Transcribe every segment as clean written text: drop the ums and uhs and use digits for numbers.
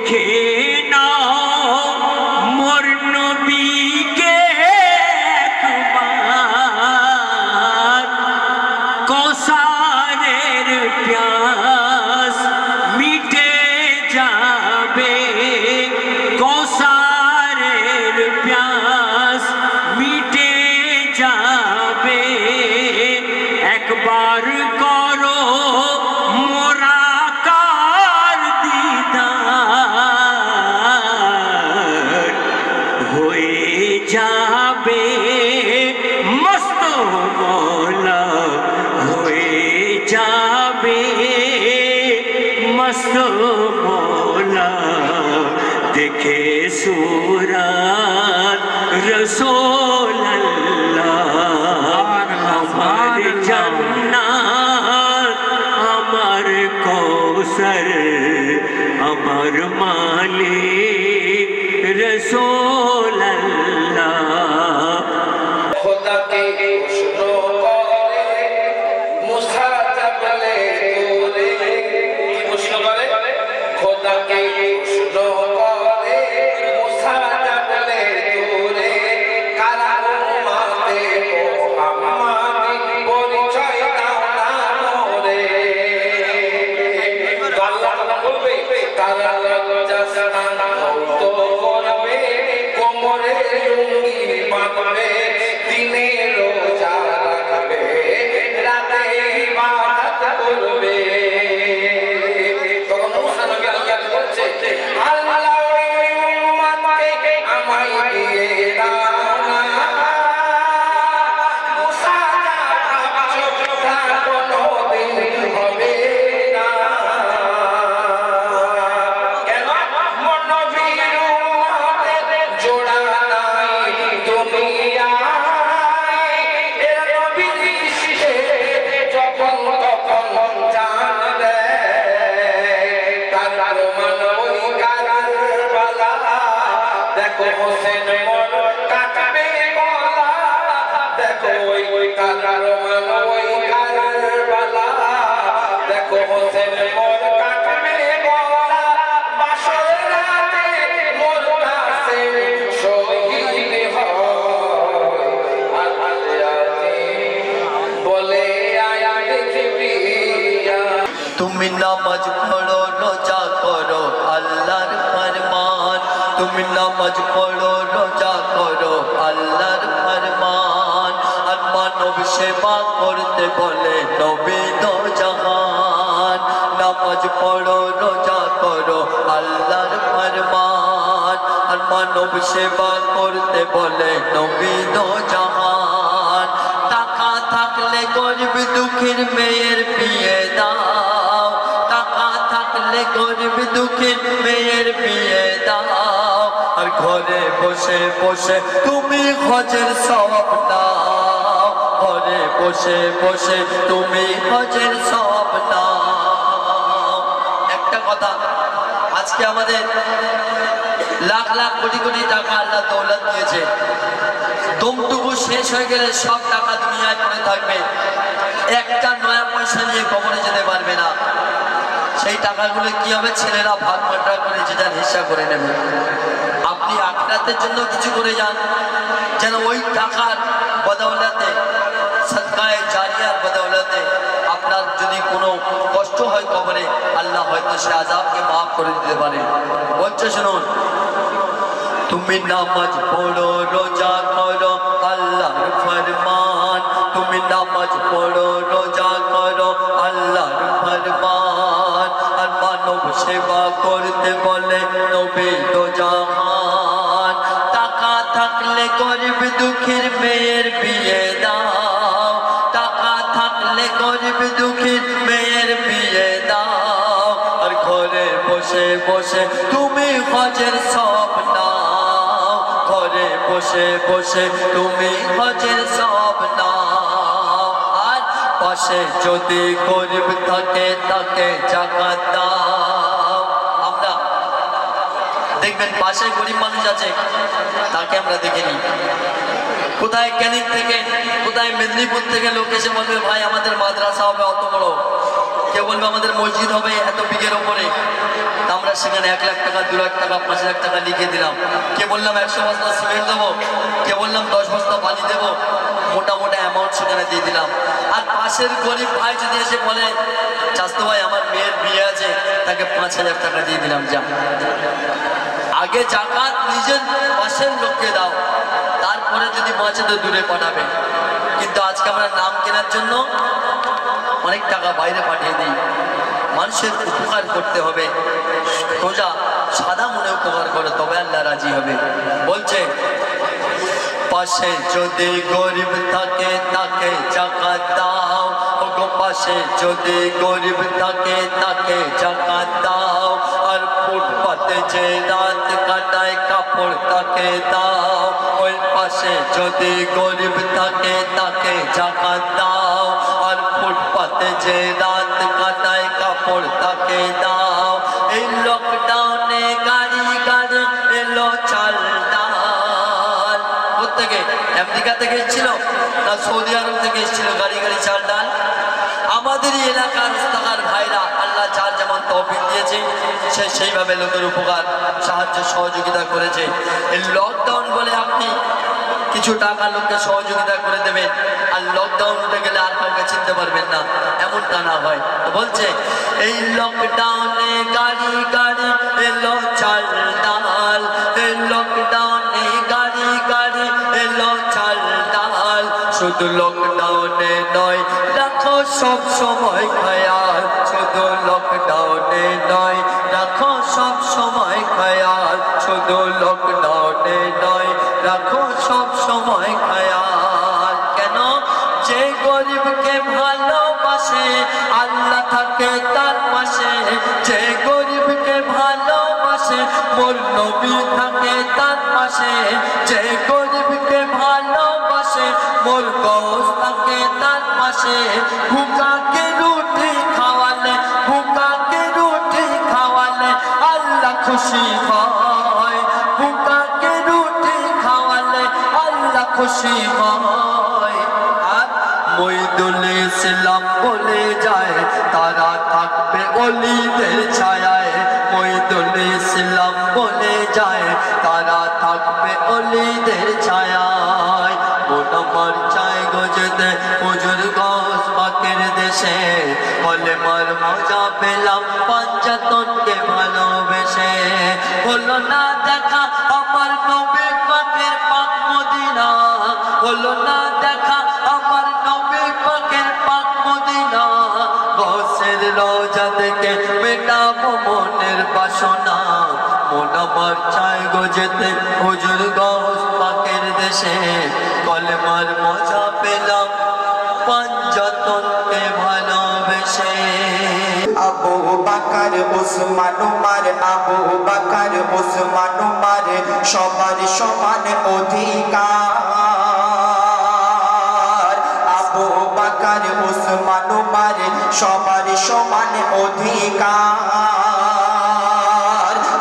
দেখে নাও মোর নবীকে একবার, কৌসারের প্যাস মিটে যাবে, কৌসারের প্যাস মিটে যাবে। একবার করো মোরা কার দিদার, হয়ে যাবে মস্ত মৌলা, হয়ে যাবে মস্ত মৌলা। দেখে সুরাত রসূল আল্লাহ, আমার জান্নাত আমার কৌসর, আমার মালিক রসূল আল্লাহ। খোদাকে প্রশ্ন করে মুসা চাপলে তোরে, কি প্রশ্ন করে? খোদাকে প্রশ্ন করে মুসা চাপলে তোরে, কারা উম্মতে মুহাম্মাদ পরিচয় দাও না মোরে। আল্লাহ বলবে কারা লজ্জা স্নান তো করবে, কোমরে লুঙ্গি বাঁধবে, দিনে রোজা রাখবে, রাতে ইবাদত করবে। তখন মুসা নবী আল্লাহ বলছে, আল্লাহ ওই উম্মতকে আমায় দিয়ে দাও না। মুসা যা ভাবছো তা কোনোদিন হবে না। কেন? মোর নবীর উম্মতের জোড়া নাই দুনিয়ায়, এর নবীর শিশে যখন তখন জান দেয়। কারার মান ওই কারবালা, দেখো হোসেন মোর কাটবে গলা, দেখো ওই কারার মান ওই কারবালা, দেখো হোসেন মোর কাটবে গলা। বাসর রাতে মোর কাছে শহীদ হয়, বলে আয়া দেখবি। তুমি নামাজ পড়ো রোজা করো আল্লাহর ফরমান, তুমি নামাজ পড়ো রোজা করো আল্লাহর ফরমান। আর মানব সেবা করতে বলে নবী দো জাহান, নামাজ পড়ো রোজা করো আল্লাহর ফরমান। আর মানব সেবা করতে বলে নবী দো জাহান। টাকা থাকলে গরিব দুঃখীর মেয়ের বিয়ে দাও, টাকা থাকলে গরিব দুঃখীর মেয়ের বিয়ে দাও। আর ঘরে বসে বসে তুমি হজের সওয়াব নাও, ঘরে বসে বসে তুমি হজের সওয়াব নাও। একটা কথা, আজকে আমাদের লাখ লাখ কোটি কোটি টাকা আল্লাহ দৌলত দিয়েছে, দমটুকু শেষ হয়ে গেলে সব টাকা দুনিয়ায় পড়ে থাকবে, একটা নয়া পয়সা নিয়ে কবরে যেতে পারবে না। সেই টাকাগুলো কি হবে? ছেলেরা ভাগ বাঁটা করে যেটার হিসাব করে নেবে। আপনি আখিরাতের জন্য কিছু করে যান, যেন ওই টাকার বদৌলতে, সদকায়ে জারিয়ার বদৌলতে আপনার যদি কোনো কষ্ট হয় কবরে, আল্লাহ হয়তো সে আযাবকে মাফ করে দিতে পারে। বলছে শুনুন, তুমি নামাজ পড়ো রোজা করো আল্লাহর ফরমান, তুমি নামাজ পড়ো রোজা করো আল্লাহর ফরমান। আর মানব সেবা করতে বলে নবী দো জাহান। টাকা থাকলে গরিব দুঃখীর মেয়ের বিয়ে দাও, টাকা থাকলে গরিব দুঃখীর মেয়ের বিয়ে দাও। আর ঘরে বসে বসে তুমি হজের সওয়াব নাও, ঘরে বসে বসে তুমি হজের সওয়াব নাও। আর পাশে যদি গরিব থাকে তাকে জাকাত দাও। আমরা দেখবেন পাশে গরিব মানুষ আছে, তাকে আমরা দেখিনি। কোথায় ক্যানিং থেকে, কোথায় মেদিনীপুর থেকে লোক এসে বলবে ভাই আমাদের মাদ্রাসা হবে অত বড়, কেউ বলবে আমাদের মসজিদ হবে এত বিঘের ওপরে। আমরা সেখানে 1 লাখ টাকা, 2 লাখ টাকা, 5 লাখ টাকা লিখে দিলাম। কে বললাম 100 বস্তা সিমেন্ট দেবো, কে বললাম 10 বস্তা বালি দেবো, মোটা মোটা অ্যামাউন্ট সেখানে দিয়ে দিলাম। আর পাশের গরিব ভাই যদি এসে বলে চাচতো ভাই আমার মেয়ের বিয়ে আছে, তাকে 5,000 টাকা দিয়ে দিলাম। যা, আগে জাকাত নিজের পাশের লোককে দাও, তারপরে যদি বাঁচে তো দূরে পাঠাবে। কিন্তু আজকে আমরা নাম কেনার জন্য অনেক টাকা বাইরে পাঠিয়ে দিই। মানুষের উপকার করতে হবে, সোজা সাদা মনে উপকার করে, তবে আল্লাহ রাজি হবে। বলছে পাশে যদি গরিব থাকে তাকে জাকাত দাও, ওগো পাশে যদি গরিব থাকে তাকে জাকাত দাও। আর ফুটপাতে যে রাত কাটায় কাপড় তাকে দাও, ওই পাশে যদি গরিব থাকে তাকে জাকাত দাও। আর ফুটপাতে যে রাত কাটায় কাপড় তাকে দাও। এই লকডাউনে গাড়ি গাড়ি এলো চাল ডাল। কোথেকে? আমেরিকা থেকে এসেছিল না সৌদি আরব থেকে এসেছিল গাড়ি গাড়ি চাল ডাল? আমাদেরই এলাকার রাস্তাঘাট ভাইরা আল্লাহ যার যেমন তৌফিক দিয়েছে সে সেইভাবে লোকের উপকার সাহায্য সহযোগিতা করেছে। এই লকডাউন বলে আপনি কিছু টাকা লোককে সহযোগিতা করে দেবেন, আর লকডাউন উঠে গেলে আর কাউকে চিনতে পারবেন না, এমনটা না হয়। বলছে এই লকডাউনে গাড়ি গাড়ি এলো চাল ডাল, এই লকডাউনে গাড়ি গাড়ি এলো চাল ডাল। শুধু লকডাউনে নয় রাখো সব সময় খেয়াল, শুধু লকডাউনে নয় রাখো সব সময় খেয়াল, শুধু লকডাউনে নয় রাখো সব সময় খেয়াল। কেন? যে গরিবকে ভালোবাসে আল্লাহ থাকে তার পাশে, যে গরিবকে ভালোবাসে মোর নবী থাকে তার পাশে, যে গরিবকে ভালোবাসে মোর গৌস থাকে তার পাশে। ভুকাকে রুটি খাওয়ালে, ভুকাকে রুটি খাওয়ালে আল্লাহ খুশি হয়, ভুকাকে রুটি খাওয়ালে আল্লাহ খুশি হয়। আর মইদুল ইসলাম বলে যায় তারা থাকবে অলিদের ছায়ায়, মইদুল ইসলাম বলে যায় তারা থাকবে অলিদের ছায়ায়। মন আমার চাই গজতে হুজুর গৌস পাকের দেশে, বলে মার মজা পেলাম পাঞ্জাতনকে ভালোবেসে। হলো না দেখা আমার নবী পাকের পাক মদিনা, হলো না দেখা আমার নবী পাকের পাক মদিনা। গৌসের রওজা থেকে মেটাবো মনের বাসনা, মন আমার চাই গজতে হুজুর গৌস পাকের দেশে, কলেমার মজা পেলাম পাঞ্জাতনকে ভালোবেসে। আবু বকর উসমান উমর, আবু বকর উসমান উমর সবার সমান অধিকার। আবু বকর উসমান উমর সবার সমান অধিকার।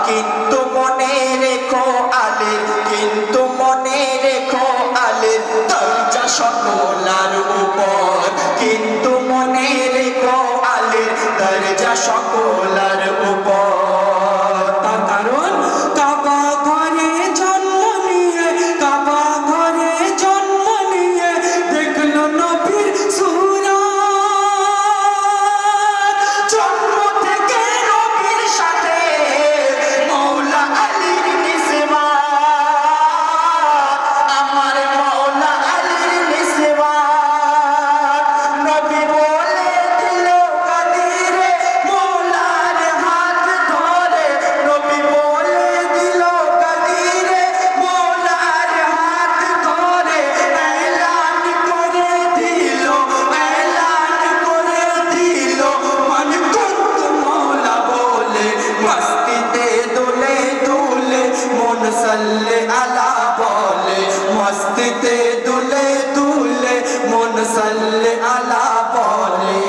কিন্তু মনে রেখো আলীর, কিন্তু মনে রেখো আলীর দরজা সকলার উপর, কিন্তু মনে রেখো আলীর দরজা সকলার উপর। তার কারণ কাবা ঘরে জন্ম নিয়ে, কাবা ঘরে জন্ম নিয়ে দেখলো নবীর সুরাত। জন্ম থেকে নবীর সাথে মৌলা আলীর নিসবাত, আমার মৌলা আলীর নিসবাত। নবী বলে দিল কাদিরে মৌলার হাত ধরে, নবী বলে দিল কাদিরে মৌলার হাত ধরে। এলান করে দিল, এলান করে দিল মান কুন্ত মৌলা বলে। মস্তিতে দুলে দুলে মন সাল্লে আলা বলে, মস্তিতে দুলে দুলে মন সাল্লে আলা বলে।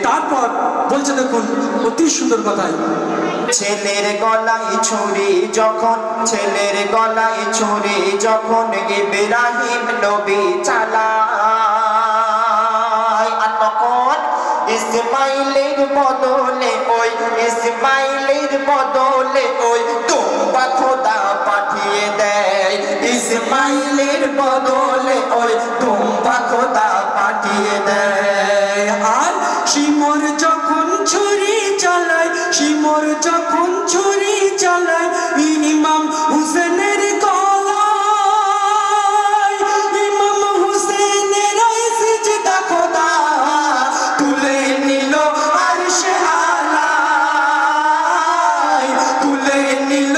তারপর বলছে দেখুন অতি সুন্দর কথাই, ছেলের গলায় ছুরি যখন, ছেলের গলায় ছুরি যখন ইব্রাহিম নবী চালায়, আর তখন ইসমাইলের বদলে ওই ইসমাইলের বদলে ওই দুম্বা খোদা পাঠিয়ে দেয় ইসমাইলের বদলে ওই দুম্বা খোদা পাঠিয়ে দেয় আর শিমর যখন ছুরি চালায় শিমর যখন ছুরি চালায় ইমাম হুসেনের গলায় ইমাম হুসেনের ওই সিজদা খোদা তুলে নিল আরশে আলায় তুলে নিল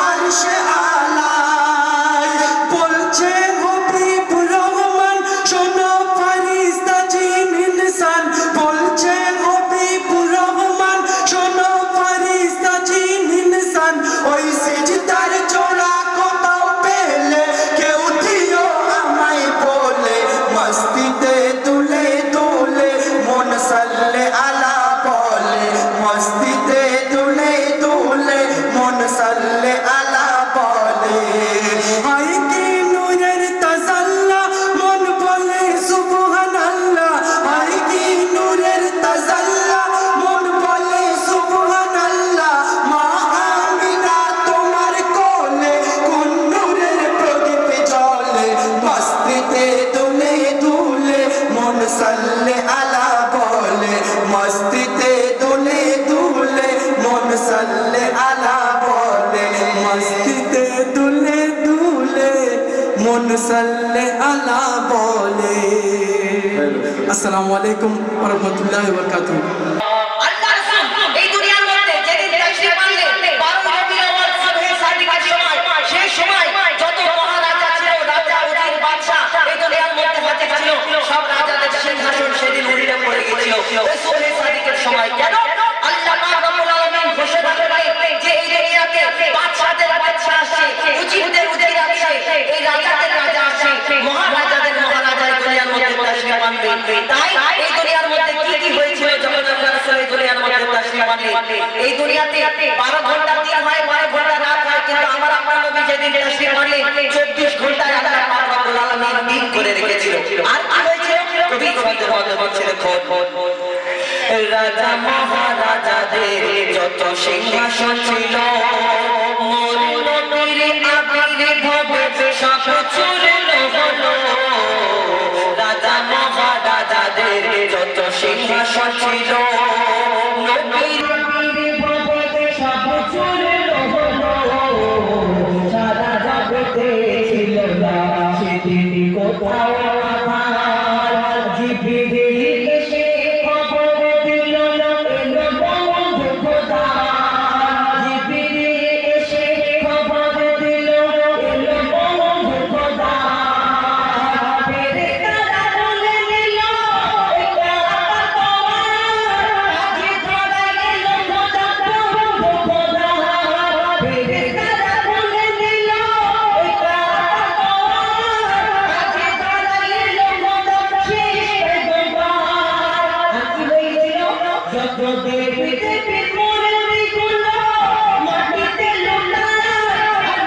আরশে আলায় বলছে হবিবুর রহমান শোনো ফারিস্তা জিন ইনসান বলছে হবিবুর রহমান শোনো ফারিস্তা জিন ইনসান ওই সিজদার জোড়া কোথাও পেলে কেউ দিও আমায় বলে মস্তিতে দুলে দুলে মন সাল্লে আলা বলে মস্তিতে দুলে দুলে মন সাল্লে আলা বলে হাই কি নূরের তাজাল্লা মন বলে সুবহানাল্লাহ হাই কি নূরের তাজাল্লা মন বলে সুবহানাল্লাহ মা আমিনা তোমার কোলে কোন নূরের প্রদীপ জ্বলে মস্তিতে দুলে দুলে মন সাল্লে আলা বলে মস্তিতে দুলে দুলে মন সাল্লে আলা বলে মস্তিতে দুলে দুলে মন সাল্লে আলা বলে আসসালামু আলাইকুম ওয়া রাহমাতুল্লাহি ওয়া বারাকাতুহু আল্লাহ রাসূল এই দুনিয়ার মধ্যে যেদিন তাশরীফ আনলেন 12 রবিউল আউয়াল সুবহে সাদিকার সময় সেই সময় যত মহারাজা ছিল রাজা উজির বাদশা এই দুনিয়ার মধ্যে হাতে ছিল সব রাজাদের সিংহাসন সেদিন উড়িয়ে পড়ে গিয়েছিল ওই সুবহে সাদিকের সময় কেন আল্লাহ পাক রব্বুল আলামিন ঘোষণা করলেন যে এই দুনিয়াতে বাদশাদের বাদশা আসে উজিরদের উজির আসে এই রাজাদের রাজা আসে মহারাজাদের মহারাজা এই দুনিয়ার মধ্যে তাশরীফ আনবেন তাই এই দুনিয়ার মধ্যে কি কি হয়েছিল যখন আল্লাহ রাসূল এই দুনিয়ার মধ্যে তাশরীফ আনলেন এই দুনিয়াতে 12 ঘন্টা দিন হয় 12 ঘন্টা রাত হয় কিন্তু আমার আপনার নবী যেদিন তাশরীফ আনলেন 24 ঘন্টা আল্লাহ পাক রব্বুল আলামিন দিন করে রেখেছিল আর কি হয়েছিল কবি ছন্দের মধ্যে বলছে দেখো রাজা মহারাজাদের যত সিংহাসন ছিল মোর নবীর আবির্ভাবে সব চূর্ণ হলো রাজা মহারাজাদের যত সিংহাসন ছিল নবীর আবির্ভাবে সব চূর্ণ হলো সারা জগতে ছিল না সেদিন কোথাও আমার জিবরিল এসে খবর দিল এলো বন্ধু খোদা জিবরিল এসে খবর দিল এলো বন্ধু খোদা ফেরেশতারা বলে নিল এটা তোমার আজকে ধরা গেল খোদা বন্ধু খোদা ফেরেশতারা বলে নিল এটা তোমার আজকে ধরা গেল খোদা শেষ পেগম্বর কি হয়েছিল যত দেবী দেবী মূর্তিগুলো মাটিতে লুটায় আর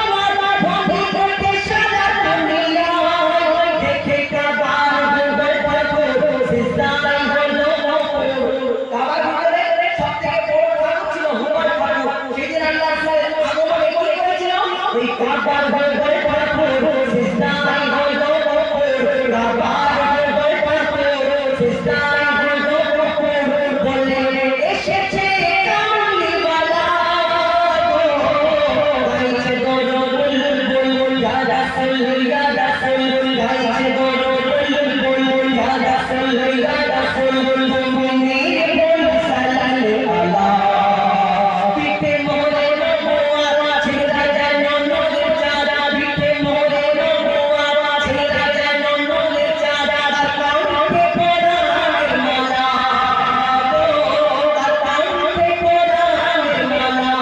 মহাভারতে সারা দুনিয়া দেখে কাবার ভিতরে সিজদায় হলো কাবার ভিতরে সবথেকে বড় ঠাকুর ছিল হুমায়ুন ঠাকুর সেদিন আল্লাহ আগমনে কি করেছিল ওই কাবার ভিতরে ঠাকুর সিজদায় হলো কাবার ভিতরে ঠাকুর সিজদায় হলো বলে এসেছে কামলিওয়ালা গাইছে গরুল বুলবুল ইয়া রাসূল গাইছে গরুল বুলবুল ইয়া রাসূল মুমিনের বল সাল্লাল্লাহু আলা পিতে মোরে নবুয়া ছিলা জানো নূর চাঁদা পিতে মোরে নবুয়া ছিলা জানো নূর চাঁদা কাউকে কোরআনের মালা কাউকে কোরআনের মালা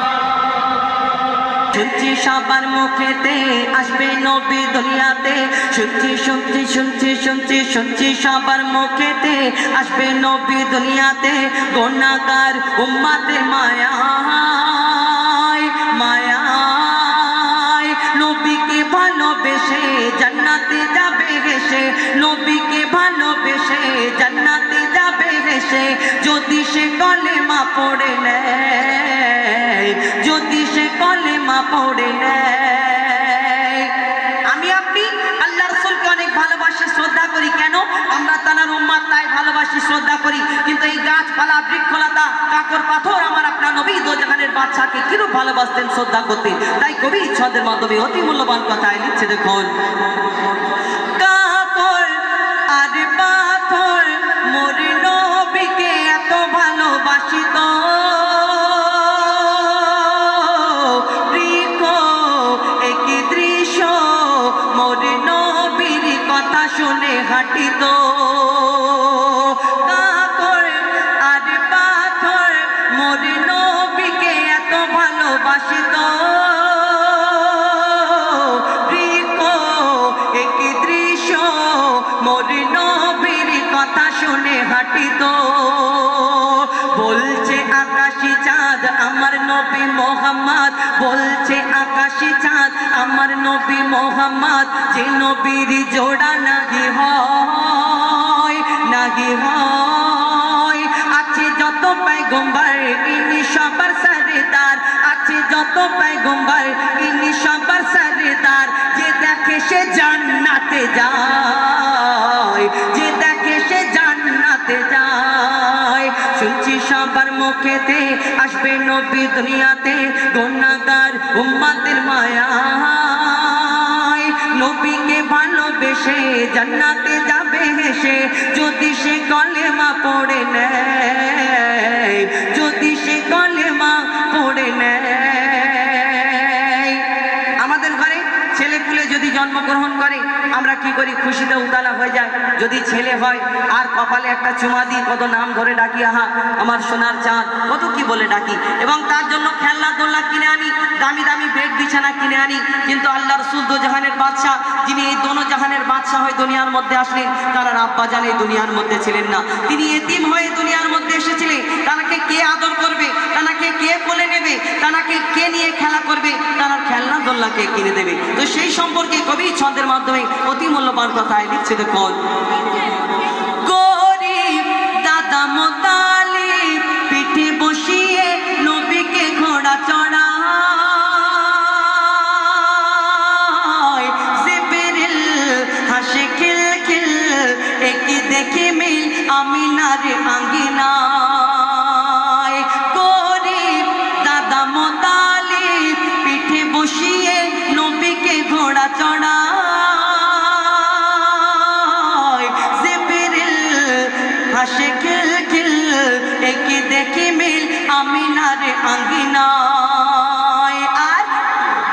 শুনছি সবার মুখেতে আসবে নবী দুনিয়াতে শুনছি শুনছি শুনছি শুনছি শুনছি সবার মুখেতে আসবে নবী দুনিয়াতে গুনাহগার উম্মতে মায়ায় মায়ায় নবীকে ভালোবেসে জান্নাতে যাবে হেসে, নবীকে ভালোবেসে জান্নাতে যাবে হেসে, যদি সে কলেমা পড়ে নেয়, যদি সে কলেমা পড়ে নেয়। আমি আপনি আল্লাহ রাসূলকে অনেক ভালোবাসি, শ্রদ্ধা করি। কেন? আমরা তার উম্মত, তাই ভালোবাসি, শ্রদ্ধা করি। কিন্তু এই গাছপালা, বৃক্ষলতা, কাকর পাথর আমার আপনার নবী দোজাহানের বাদশাকে কিরূপ ভালোবাসতেন, শ্রদ্ধা করতেন। তাই কবি ছন্দের মাধ্যমে অতি মূল্যবান কথায় লিখছে, দেখুন। কাকর আর পাথর মোর নবীকে এত ভালোবাসিত, বৃক্ষ একই দৃশ্য মোর নবীর কথা শুনে হাঁটিত। কাকর আর পাথর মোর নবীকে এত ভালোবাসিত, বৃক্ষ একই দৃশ্য মোর নবীর কথা শুনে হাঁটিত। বলছে আকাশী চাঁদ আমার নবী মোহাম্মদ, বলছে আকাশী চাঁদ আমার নবী মোহাম্মদ, যে নবীর জোড়া নাহি হয়, নাহি হয়। আছে যত পয়গম্বর ইনি সবার সরদার, আছে যত পয়গম্বর ইনি সবার সরদার, যে দেখে সে জান্নাতে যায়, যে দেখে সে জান্নাতে যায়। শুনছি সবার মুখেতে আসবে নবী দুনিয়াতে, গুনাহগার উম্মতের মায়ায়, নবীকে ভালোবেসে জান্নাতে যাবে হেসে, যদি সে কলেমা পড়ে নেয়, যদি সে কলেমা পড়ে নেয়। আমাদের ঘরে ছেলে পুলে যদি জন্মগ্রহণ করে আমরা কি করি, খুশিতে উতালা হয়ে যায়। যদি ছেলে হয় আর কপালে একটা চুমা দিই, কত নাম ধরে ডাকি, আহা আমার সোনার চাঁদ, কত কি বলে ডাকি, এবং তার জন্য খেলনা দোলনা কিনে আনি, দামি দামি বেড বিছানা কিনে আনি। কিন্তু আল্লাহ রাসূল দো জাহানের বাদশা, যিনি এই দোনো জাহানের বাদশা হয়ে দুনিয়ার মধ্যে আসলেন, তার আব্বা জান এই দুনিয়ার মধ্যে ছিলেন না। তিনি এতিম হয়ে দুনিয়ার মধ্যে এসেছিলেন। তাকে কে আদর করবে, তাকে কে কোলে নেবে, তাকে কে নিয়ে খেলা করবে, তার খেলনা দোলনা কে কিনে দেবে। তো সেই সম্পর্কে কবি ছন্দের মাধ্যমে অতি মূল্যবান কথায় লিখছে, দেখুন। গরিব দাদা মুতালিব পিঠে বসিয়ে নবীকে ঘোড়া চড়ায়, জিবরিল হাসে খিল খিল একই দেখে মিল আমিনার আঙ্গিনায়। গরিব দাদা মুতালিব পিঠে বসিয়ে নবীকে ঘোড়া চড়ায়, জিবরিল হাসে খিল খিল একই দেখে মিল আমিনার আঙ্গিনায়। আর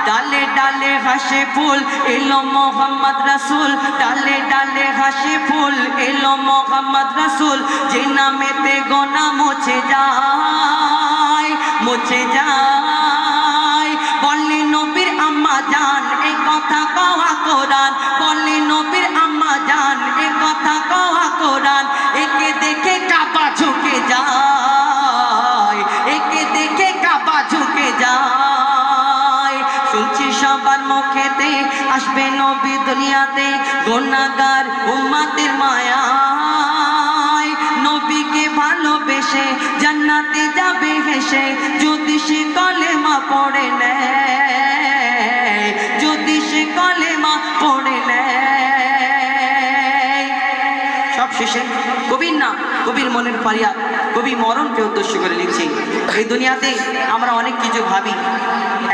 ডালে ডালে হাসে ফুল এলো মোহাম্মদ রাসূল, ডালে ডালে হাসে ফুল এলো মোহাম্মদ রাসূল, যে নামেতে গোনা মুছে যায়, মুছে যায়। বলে নবীর আম্মা জান এই কথা কওয়া কোরআন, বলে নবীর আম্মা জান এই কথা কওয়া কোরআন। একে দেখে কাবা ঝুঁকে যায়, একে দেখে কাবা ঝুঁকে যায়। শুনছি সবার মুখেতে আসবে নবী দুনিয়াতে, গুনাহগার উম্মতের মায়ায়, নবীকে ভালোবেসে জান্নাতে যাবে হেসে, যদি সে কলেমা পড়ে নেয়, যদি সে কলেমা পড়ে নেয়। সব শেষে কবির না, কবির মনের ফারিয়াদ, কবি মরণকে উদ্দেশ্য করে লিখছি। এই দুনিয়াতে আমরা অনেক কিছু ভাবি।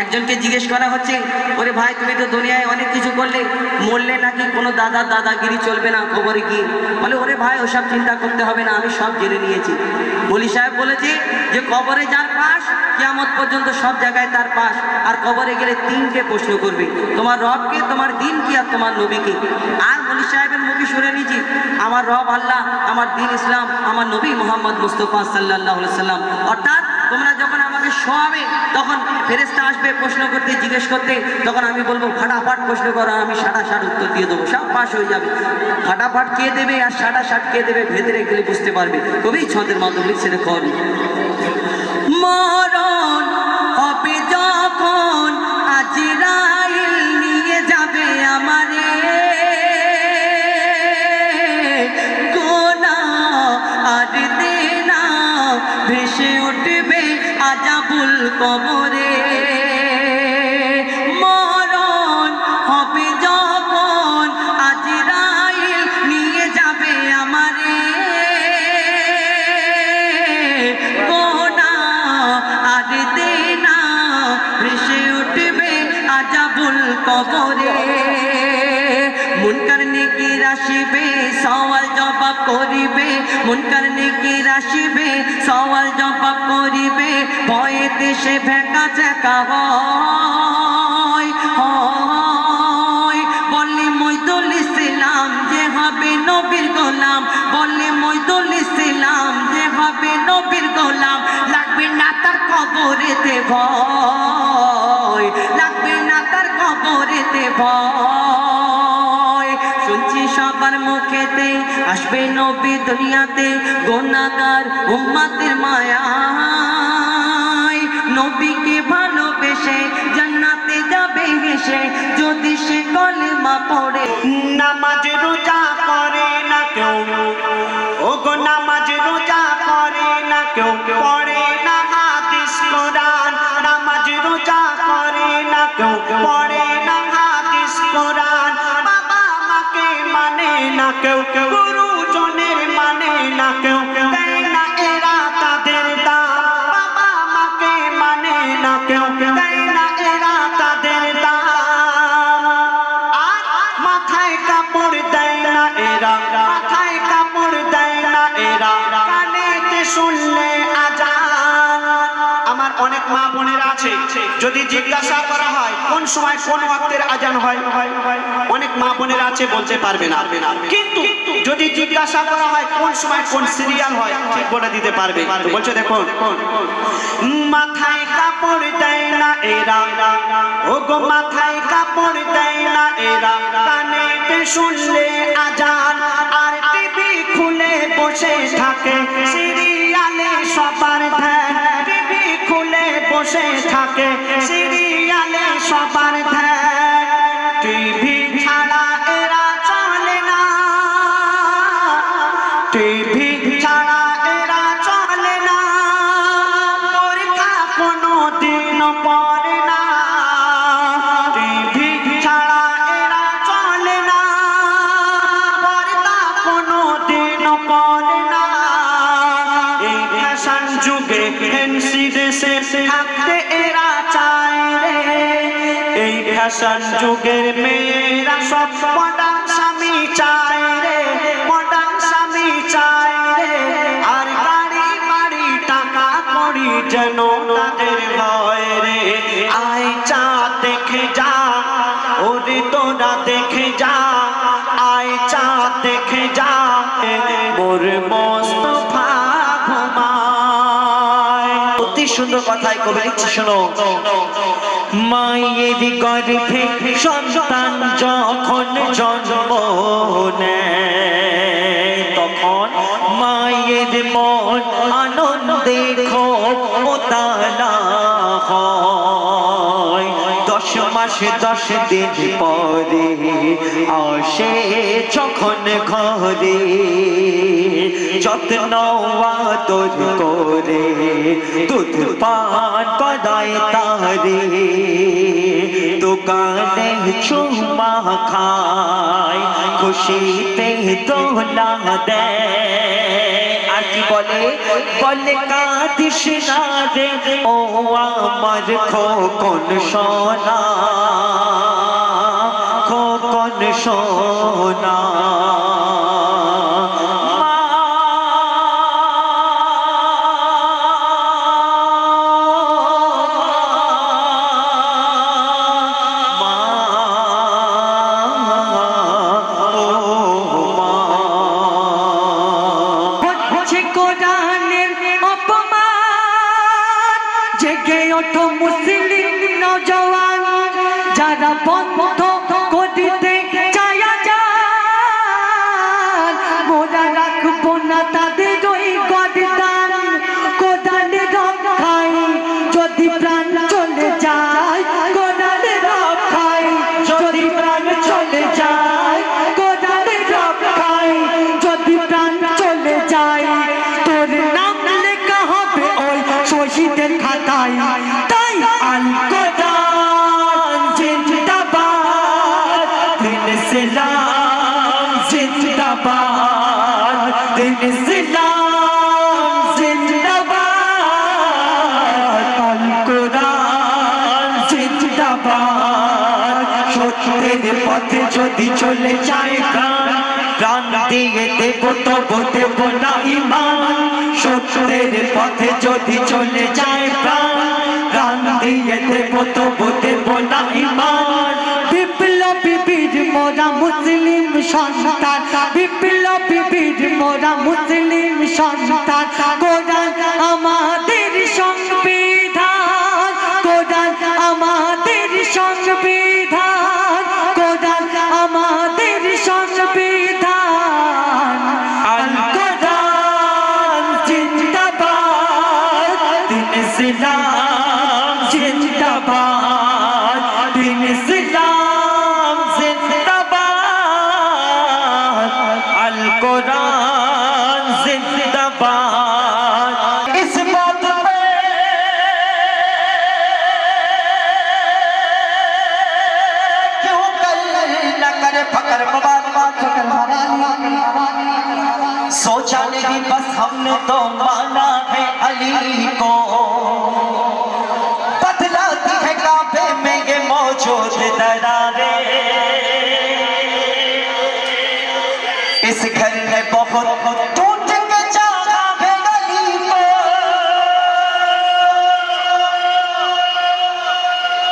একজনকে জিজ্ঞেস করা হচ্ছে, ওরে ভাই তুমি তো দুনিয়ায় অনেক কিছু করলে, মরলে নাকি কোনো দাদাগিরি চলবে না কবরে গিয়ে? বলে ওরে ভাই ওসব চিন্তা করতে হবে না, আমি সব জেনে নিয়েছি। মৌলী সাহেব বলেছে যে কবরে যার পাশ কিয়ামত পর্যন্ত সব জায়গায় তার পাশ, আর কবরে গেলে তিনটে প্রশ্ন করবে, তোমার রবকে, তোমার দিন কি, আর তোমার নবীকে। আর মৌলী সাহেবের মুখে শুনে নিয়েছি, আমার রব আল্লাহ, আমার দিন ইসলাম, আমার নবী মোহাম্মদ মুস্তাফা সাল্লাল্লাহু আলাইহি সাল্লাম। অর্থাৎ তোমরা যখন আমাকে শোয়াবে তখন ফেরেশতা আসবে প্রশ্ন করতে, জিজ্ঞেস করতে, তখন আমি বলবো ফাটাফাট প্রশ্ন করো, আমি 60 উত্তর দিয়ে দেবো, সব পাশ হয়ে যাবে। ফাটাফাট কে দেবে আর 60 কে দেবে ভেতরে গেলে বুঝতে পারবে। কবি ছন্দের মাধ্যমে লিখছে, দেখুন। মরণ হবে যখন আজরাইল নিয়ে যাবে ভেসে উঠবে আযাবুল কবরে। মরণ হবে যখন আজরাইল নিয়ে যাবে আমারে, গোনাহ আর দেনা ভেসে উঠবে আযাবুল কবরে। মুনকার নেকির আসিবে সওয়াল জবাব করিবে, মুনকার নেকির আসিবে সওয়াল জবাব করিবে, ভয়েতে সে ভেকা চেকা হয়। বলে মইদুল ইসলাম যে হবে নবীর গোলাম, বলে মইদুল ইসলাম যে হবে নবীর গোলাম, লাগবে না তার কবরেতে ভয়, লাগবে না তার কবরেতে ভয়। শুনছি সবার মুখেতে আসবে নবী দুনিয়াতে, গুনাহগার উম্মতের মায়ায়, নবীকে ভালোবেসে জান্নাতে যাবে হেসে, যদি সে কলেমা পড়ে। নামাজ রোজা করে না কেউ, ওগো নামাজ রোজা করে না কেউ, পড়ে না হাদিস কোরআন। নামাজ রোজা করে না কেউ, পড়ে না হাদিস কোরআন। বাবা মাকে মানে না কেউ, গুরুজনের মানে না কেউ, দেয় না এরা তাদের দাম। বাবা মাকে মানে না কেউ, দেয় না এরা তাদের দাম। আর মাথায় কাপড় দেয় না এরা, মাথায় কাপড় দেয় না এরা, কানেতে শুনলে আজান। আমার অনেক মা বোনেরা আছে, যদি জিজ্ঞাসা করা হয় কোন সময় কোন ওয়াক্তের আজান হয়, অনেক মা বোনেরা আছে বলতে পারবে না। কিন্তু যদি জিজ্ঞাসা করা হয় কোন সময় কোন সিরিয়াল হয়, ঠিক বলে দিতে পারবে। তো বলছে দেখুন, মাথায় কাপড় দেয় না এরা, ওগো মাথায় কাপড় দেয় না এরা, কানেতে শুনলে আজান। আর টিভি খুলে বসে থাকে সিরিয়ালে সবার ধ্যান, টিভি খুলে বসে থাকে সিরিয়ালে সবার ধ্যান। টিভি ছাড়া এরা চলে না, টিভি ছাড়া এরা চলে না, পরীক্ষা কোনো দিন পড়ে না। টিভি ছাড়া এরা চলে না, পরীক্ষা কোনো দিন পড়ে না। এই ফ্যাশন যুগে এনসিডেসে থাকতে এরা চায় রে, এই ফ্যাশন যুগের মেয়েরা সব মডার্ন স্বামী চায় রে, মডার্ন স্বামী চায় রে। আর গাড়ি বাড়ি টাকা করি যেন তাদের হয় রে। আয় চা দেখে যা, ওরে তোরা দেখে যা, আয় চা দেখে যা, মোর মোস্তফা ঘুমায়। অতি সুন্দর কথাই কবি লিখছে, শোনো। মায়ের গর্ভে সন্তান যখন জন্ম নেয়, তখন মায়ের মন আনন্দে খোতালা হয়। 10 মাস 10 দিন পরে আসে যখন ঘরে, যত্ন আদর করে দুধ পান করায় তারে, দোকানে চুমা খায়, খুশিতে দোলা দেয়। আর কি বলে, বলে কাঁদিস না রে ও আমার খোকন সোনা, খোকন সোনা। মুসলিম নওজওয়ান যারা বন্ধ করিতে চায় যান, মোরা রাখবো না তাদের ওই গর্দান। কোরআনের রক্ষায় যদি প্রাণ চলে যায়, কোরআনের রক্ষায় যদি প্রাণ চলে যায়, কোরআনের রক্ষায় যদি প্রাণ চলে যায়, তোর নাম লেখা হবে সত্যের পথে যদি চলে যায় প্রাণ প্রাণ দিয়ে দেব তবু দেব না ঈমান সত্যের পথে যদি চলে যায় প্রাণ প্রাণ দিয়ে দেব তবু দেব না ঈমান বিপ্লবী বীর মোরা মুসলিম সন্তান বিপ্লবী বীর মোরা মুসলিম সন্তান কোরআন আমাদের সংবিধান কোরআন আমাদের সংবিধান কোরআন আমাদের সংবিধান আল কোরআন জিন্দাবাদ দিন ইসলাম জিন্দাবাদ দিন ইসলাম জিন্দাবাদ আল কোরআন জিন্দাবাদ इस बात पे क्यों कल न करे फकर सोचा नहीं बस हमने तो माना है अली को बदलाती है काबे में ये मौजूद दरारे इस घर में बहुत टूट के जाना है अली को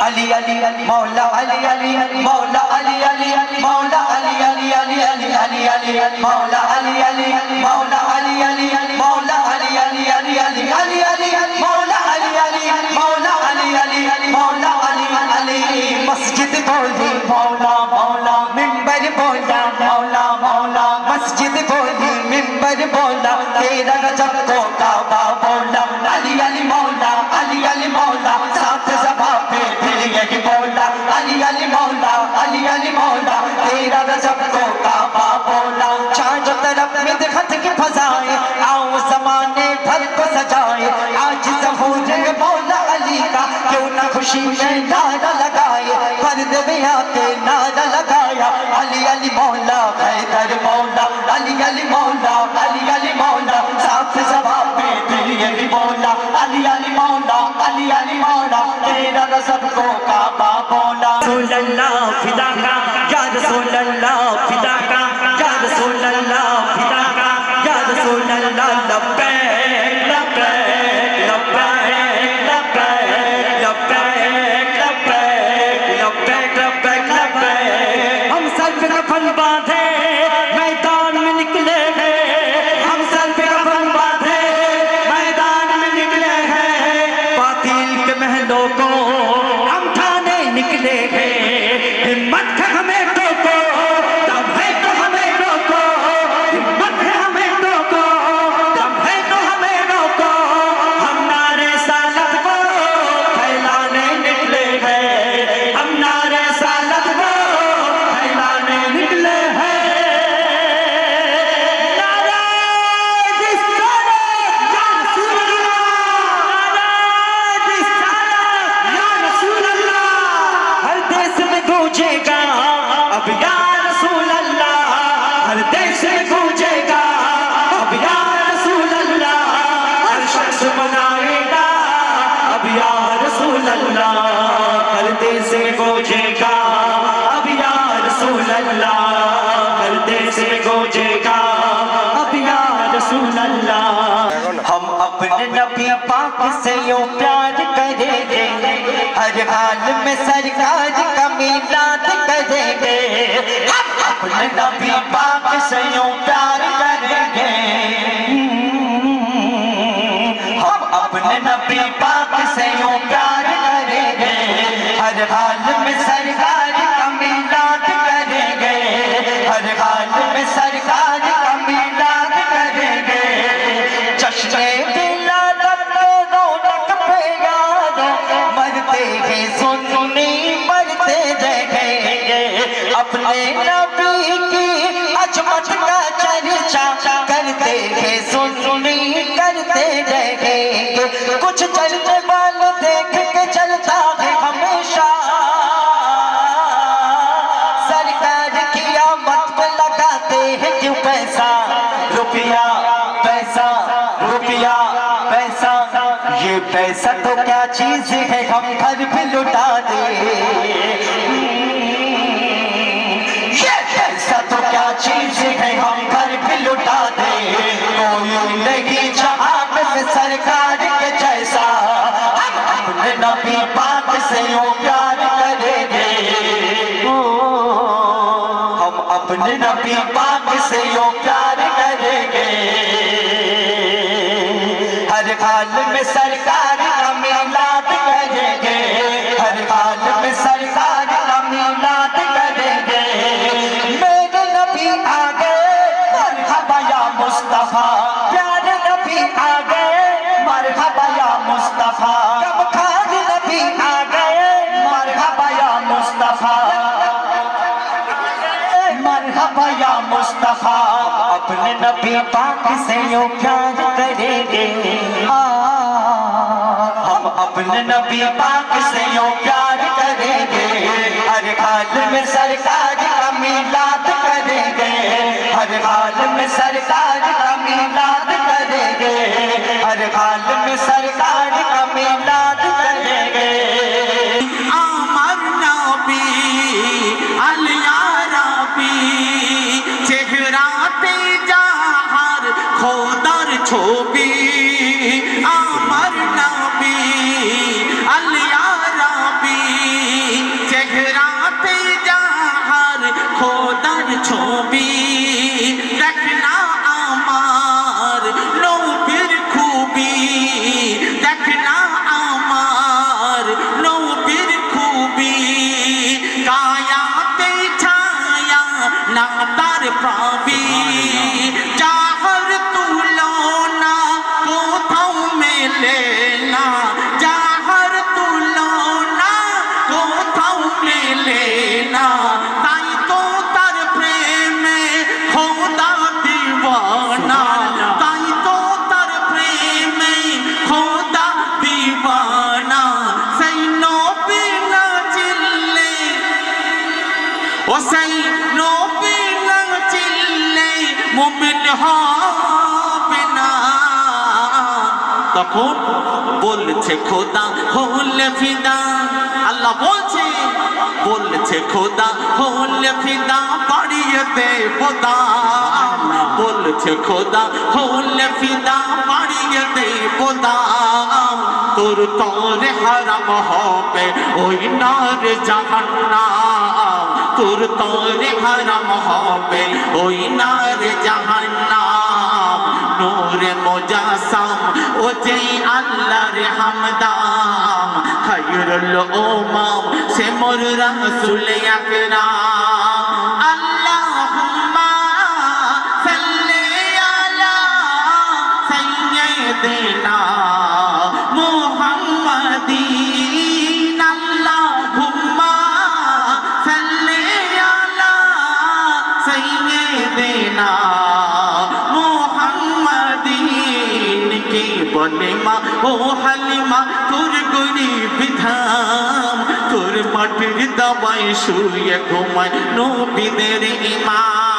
अली अली मौला अली अली मौला अली अली मौला अली अली अली अली अली अली मौला अली अली मौला अली अली मौला अली अली अली अली अली अली मौला अली अली मौला अली अली मौला अली अली मस्जिद बोली मौला मौला मिंबर बोला मौला मौला मस्जिद बोली मिंबर बोला तेरा रजब को काबा बोला अली अली मौला अली अली मौला साथ ज़बां पे भी यही बोला अली अली मौला अली अली मौला तेरा रजब को काबा बोला चारों तरफ में खत की फजाएं आओ ज़माने भर को सजाए आज ज़हूर मौला अली का क्यों ना खुशी में नारा लगाए फर्द में आके नारा लगाया अली अली मौला हैदर मौला अली अली मौला अली अली मौला साफ ज़बां पे दिल यही बोला अली अली मौला अली अली मौला तेरा रज़ब को काबा बोला रसूल अल्लाह फिदा का या रसूल अल्लाह फिदा का या रसूल अल्लाह फिदा का या रसूल अल्लाह लब्बैक लब्बैक लब्बैक लब्बैक लब्बैक लब्बैक लब्बैक लब्बैक लब्बैक हम सर पे कफन बांधे मैदान में निकले हैं हम सर पे कफन बांधे मैदान में निकले हैं बातिल के महलों को हम ठाने निकले हैं हिम्मत है हमें टोको तब है तो हमें रोको हिम्मत है हमें टोको तब है तो हमें रोको हम नारे सालत को फैलाने निकले हैं हम नारे सालत को फैलाने निकले हैं नारे रिसालत या रसूल अल्लाह नारे रिसालत या रसूल अल्लाह हर देश में गूंजेगा अब या रसूल अल्लाह हर देश में गूंजेगा अब या रसूल अल्लाह हर शख्स मनाएगा अब या रसूल अल्लाह हर देश में गूंजेगा अब या रसूल अल्लाह हर देश में गूंजेगा अब या रसूल अल्लाह हम अपने नबी पाक से यूं प्यार करेंगे हर हाल में सरकार का मिलाद करेंगे हम अपने नबी पाक से यूं प्यार करेंगे हम अपने नबी पाक से यूं प्यार करेंगे हर हाल में सरकार का मिलाद करेंगे हर हाल में सरकार का मिलाद करेंगे जश्न विलादत में रौनक पे यारों मरते हैं सुन्नी मरते रहेंगे अपने नबी की अजमत का चर्चा करते हैं सुन्नी करते रहेंगे कुछ चलने वाले देख के चलता है हमेशा सरकार की आमद पे लगाते हैं क्यों पैसा रुपया पैसा रुपया पैसा ये पैसा तो क्या चीज है हम घर भी लुटा दे चीज है हम पर भी लुटा दे कोई नहीं जहान से सरकार के जैसा हम अपने नबी पाक से यूं प्यार करेंगे हम अपने नबी पाक से यूं प्यार करेंगे हर हाल में सरकार का मिलाद करेंगे हर हाल में सरकार का मिलाद करेंगे मेरे नबी आ गए मरहबा या मुस्तफा प्यारे नबी आ गए मरहबा या मुस्तफा गमखान नबी आ गए मरहबा या मुस्तफा मरहबा या मुस्तफा अपने नबी पाक से यूं प्यार करेंगे हम अपने नबी पाक से यूं प्यार करेंगे हर हाल में सरकार का मिलाद करेंगे हर हाल में सरकार का मिलाद करेंगे हर हाल में सरकार का मिलाद करेंगे আমার নবী আলিয়া রাবি চেহারাতে যাহার খোদার ছবি আমার নবী আলিয়া রাবি চেহারাতে যাহার খোদার ছবি দেখনা আমার নবীর খুবি দেখনা আমার নবীর খুবি কায়াতে ছায়া না তার পাবি যাহার তুলনা কোথাও মেলে না যাহার তুলনা কোথাও মেলে না তাই তো তার প্রেমে খোদা দিওয়ানা তাই তো তার প্রেমে খোদা দিওয়ানা সেই নবী না চিনলে ও সেই নবী না চিনলে মুমিন হবে না তখন বলছে খোদা হলে ফিদা আল্লাহ বলছে খোদা হলে ফিদা বাড়িয়ে দে বোদাম বলছে খোদা হলে ফিদা বাড়িয়ে দে বোদাম তোর তরে হারাম হবে ওই নার জাহান্নাম তোর তরে হারাম হবে ওই নার জাহান্নাম নূরে মুজাসসাম ও যেই আল্লাহর হামদাম খায়রুল উমাম সে মোর রাসূল আকরাম আল্লাহুম্মা সাল্লি আলা সাইয়্যিদিনা মুহাম্মাদিন আল্লাহুম্মা সাল্লি আলা সাইয়্যিদিনা কি বলে মা ও হালিমা তোর গরিব ধাম তোর মাটির দাবায় শুয়ে ঘুমায় নবীদের ইমাম